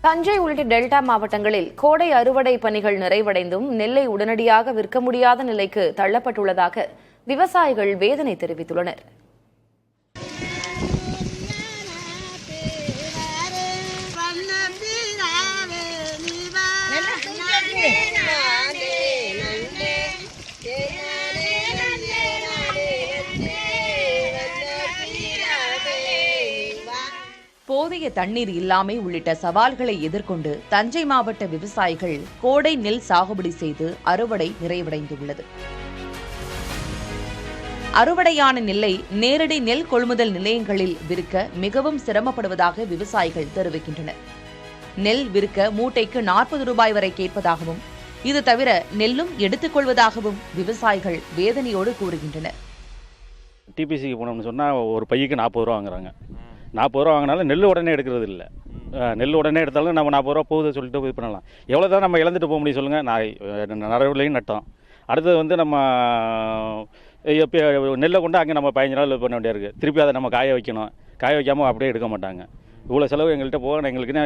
தஞ்சை உள்ளிட்ட டெல்டா மாவட்டங்களில் கோடை அறுவடை பணிகள் நிறைவடைந்தும் நெல்லை உடனடியாக விற்க முடியாத நிலைக்கு தள்ளப்பட்டுள்ளதாக விவசாயிகள் வேதனை தெரிவித்துள்ளனர். போதிய தண்ணீர் இல்லாமை உள்ளிட்ட சவால்களை எதிர்கொண்டு தஞ்சை மாவட்ட விவசாயிகள் கோடை நெல் சாகுபடி செய்து அறுவடை நிறைவடைந்துள்ளது. அறுவடையான நெல்லை நேரடி நெல் கொள்முதல் நிலையங்களில் விற்க மிகவும் சிரமப்படுவதாக விவசாயிகள் தெரிவிக்கின்றனர். நெல் விற்க மூட்டைக்கு 40 ரூபாய் வரை கேட்பதாகவும் இது தவிர நெல்லும் எடுத்துக் கொள்வதாகவும் விவசாயிகள் வேதனையோடு கூறுகின்றனர். டிபிசிக்கு போனோம்னு சொன்னால் ஒரு பையக்கு 40 ரூபா வாங்குறாங்க. 40 ரூபா வாங்கினாலும் நெல் உடனே எடுக்கிறது இல்லை. நெல் உடனே எடுத்தாலும் நம்ம 40 ரூபா போகுது சொல்லிட்டு இது பண்ணலாம். எவ்வளோ தான் நம்ம இழந்துட்டு போக முடியும் சொல்லுங்கள். நான் நடவுலையும் நட்டோம். அடுத்தது வந்து நம்ம நெல்லை கொண்டு அங்கே நம்ம 15 நாள் பண்ண வேண்டியா இருக்குது. திருப்பி அதை நம்ம காய வைக்கணும். காய வைக்காமல் அப்படியே எடுக்க மாட்டாங்க. இவ்வளோ செலவு எங்கள்கிட்ட போக எங்களுக்கு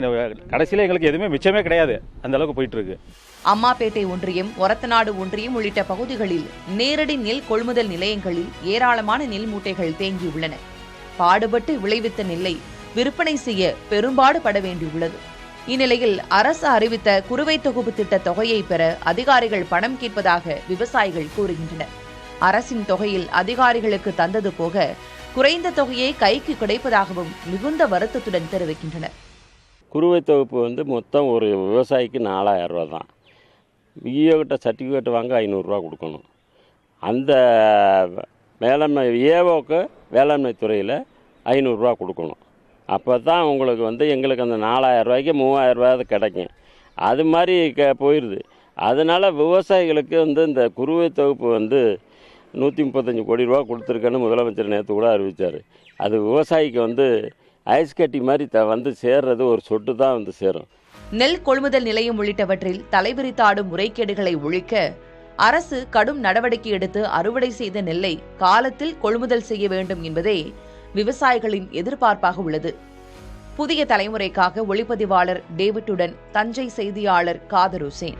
கடைசியில் எங்களுக்கு எதுவுமே மிச்சமே கிடையாது. அந்த அளவுக்கு போயிட்டுருக்கு. அம்மாப்பேட்டை ஒன்றியம், ஒரத்தநாடு ஒன்றியம் உள்ளிட்ட பகுதிகளில் நேரடி நெல் கொள்முதல் நிலையங்களில் ஏராளமான நெல் மூட்டைகள் தேங்கியுள்ளன. பாடுபட்டு விளைவித்த நெல்லை விற்பனை செய்ய பெரும்பாடு பட வேண்டியுள்ளது. இந்நிலையில் அரசு அறிவித்த குறுவை தொகுப்பு திட்ட தொகையை பெற அதிகாரிகள் பணம் கேட்பதாக விவசாயிகள் கூறுகின்றனர். அரசின் தொகையில் அதிகாரிகளுக்கு தந்தது போக குறைந்த தொகையை கைக்கு கிடைப்பதாகவும் மிகுந்த வருத்தத்துடன் தெரிவிக்கின்றனர். குறுவை தொகுப்பு மொத்தம் ஒரு விவசாயிக்கு 4000 ரூபா தான். விஏகிட்ட சர்டிஃபிகேட் வாங்க 500 ரூபா கொடுக்கணும். அந்த வேளாண்மை ஏவோக்கு வேளாண்மை துறையில் 500 ரூபா கொடுக்கணும். அப்போ தான் உங்களுக்கு எங்களுக்கு அந்த 4000 ரூபாய்க்கு 3000 ரூபாய் கிடைக்கும். அது மாதிரி போயிடுது. அதனால் விவசாயிகளுக்கு இந்த குறுவை தொகுப்பு 135 கோடி ரூபா கொடுத்துருக்கேன்னு முதலமைச்சர் நேற்று கூட அறிவித்தார். அது விவசாயிக்கு ஐஸ் கட்டி மாதிரி சேர்றது ஒரு சொட்டு தான் சேரும். நெல் கொள்முதல் நிலையம் உள்ளிட்டவற்றில் தலைவிரித்தாடும் முறைகேடுகளை ஒழிக்க அரசு கடும் நடவடிக்கை எடுத்து அறுவடை செய்த நெல்லை காலத்தில் கொள்முதல் செய்ய வேண்டும் என்பதே விவசாயிகளின் எதிர்பார்ப்பாக உள்ளது. புதிய தலைமுறைக்காக ஒளிப்பதிவாளர் டேவிட்டுடன் தஞ்சை செய்தியாளர் காதர் ஹுசேன்.